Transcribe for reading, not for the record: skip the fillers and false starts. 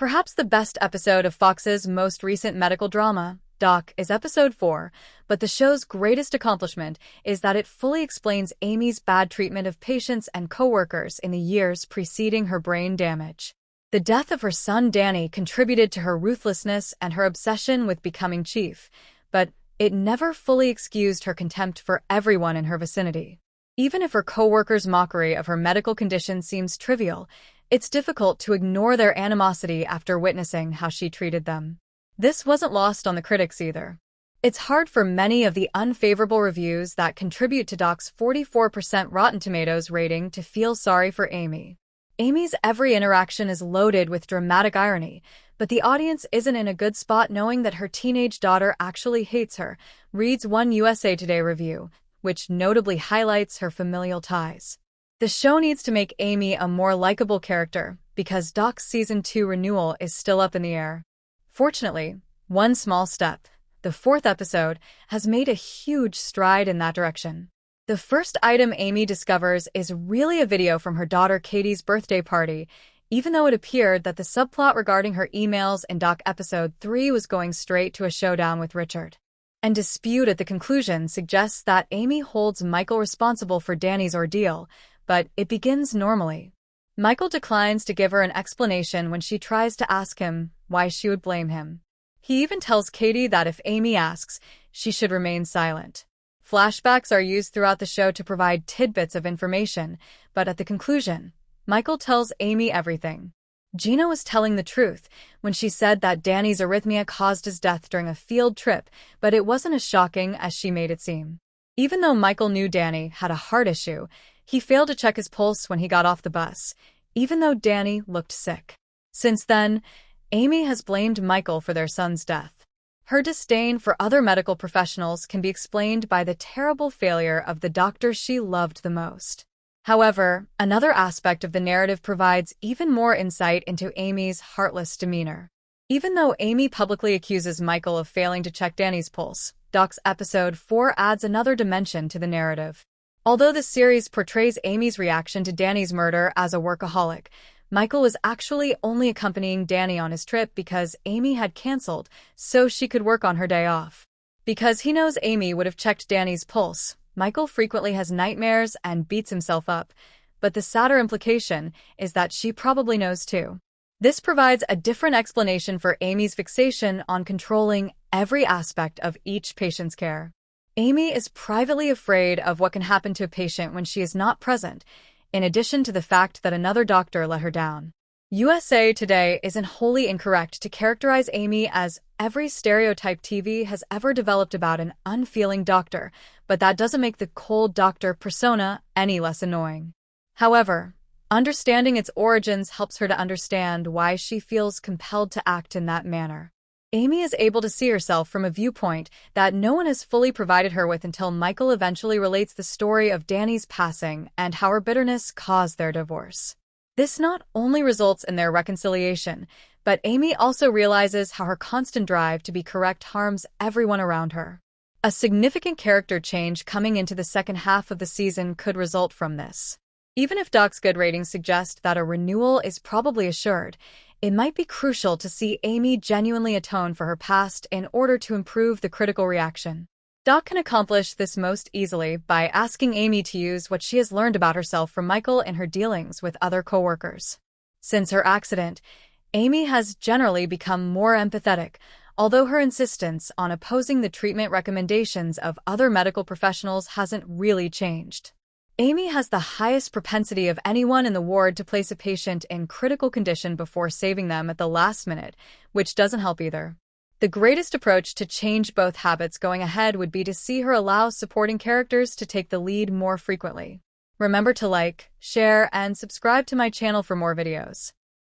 Perhaps the best episode of Fox's most recent medical drama, Doc, is episode 4, but the show's greatest accomplishment is that it fully explains Amy's bad treatment of patients and coworkers in the years preceding her brain damage. The death of her son Danny contributed to her ruthlessness and her obsession with becoming chief, but it never fully excused her contempt for everyone in her vicinity. Even if her coworkers' mockery of her medical condition seems trivial, it's difficult to ignore their animosity after witnessing how she treated them. This wasn't lost on the critics either. It's hard for many of the unfavorable reviews that contribute to Doc's 44% Rotten Tomatoes rating to feel sorry for Amy. Amy's every interaction is loaded with dramatic irony, but the audience isn't in a good spot knowing that her teenage daughter actually hates her, reads one USA Today review, which notably highlights her familial ties. The show needs to make Amy a more likable character, because Doc's Season 2 renewal is still up in the air. Fortunately, one small step, the 4th episode, has made a huge stride in that direction. The first item Amy discovers is really a video from her daughter Katie's birthday party, even though it appeared that the subplot regarding her emails in Doc episode 3 was going straight to a showdown with Richard. And dispute at the conclusion suggests that Amy holds Michael responsible for Danny's ordeal, but it begins normally. Michael declines to give her an explanation when she tries to ask him why she would blame him. He even tells Katie that if Amy asks, she should remain silent. Flashbacks are used throughout the show to provide tidbits of information, but at the conclusion, Michael tells Amy everything. Gina was telling the truth when she said that Danny's arrhythmia caused his death during a field trip, but it wasn't as shocking as she made it seem. Even though Michael knew Danny had a heart issue, he failed to check his pulse when he got off the bus, even though Danny looked sick. Since then, Amy has blamed Michael for their son's death. Her disdain for other medical professionals can be explained by the terrible failure of the doctor she loved the most. However, another aspect of the narrative provides even more insight into Amy's heartless demeanor. Even though Amy publicly accuses Michael of failing to check Danny's pulse, Doc's episode 4 adds another dimension to the narrative. Although the series portrays Amy's reaction to Danny's murder as a workaholic, Michael was actually only accompanying Danny on his trip because Amy had canceled so she could work on her day off. Because he knows Amy would have checked Danny's pulse, Michael frequently has nightmares and beats himself up, but the sadder implication is that she probably knows too. This provides a different explanation for Amy's fixation on controlling every aspect of each patient's care. Amy is privately afraid of what can happen to a patient when she is not present, in addition to the fact that another doctor let her down. USA Today isn't wholly incorrect to characterize Amy as every stereotype TV has ever developed about an unfeeling doctor, but that doesn't make the cold doctor persona any less annoying. However, understanding its origins helps her to understand why she feels compelled to act in that manner. Amy is able to see herself from a viewpoint that no one has fully provided her with until Michael eventually relates the story of Danny's passing and how her bitterness caused their divorce. This not only results in their reconciliation, but Amy also realizes how her constant drive to be correct harms everyone around her. A significant character change coming into the second half of the season could result from this. Even if Doc's good ratings suggest that a renewal is probably assured, it might be crucial to see Amy genuinely atone for her past in order to improve the critical reaction. Doc can accomplish this most easily by asking Amy to use what she has learned about herself from Michael in her dealings with other coworkers. Since her accident, Amy has generally become more empathetic, although her insistence on opposing the treatment recommendations of other medical professionals hasn't really changed. Amy has the highest propensity of anyone in the ward to place a patient in critical condition before saving them at the last minute, which doesn't help either. The greatest approach to change both habits going ahead would be to see her allow supporting characters to take the lead more frequently. Remember to like, share, and subscribe to my channel for more videos.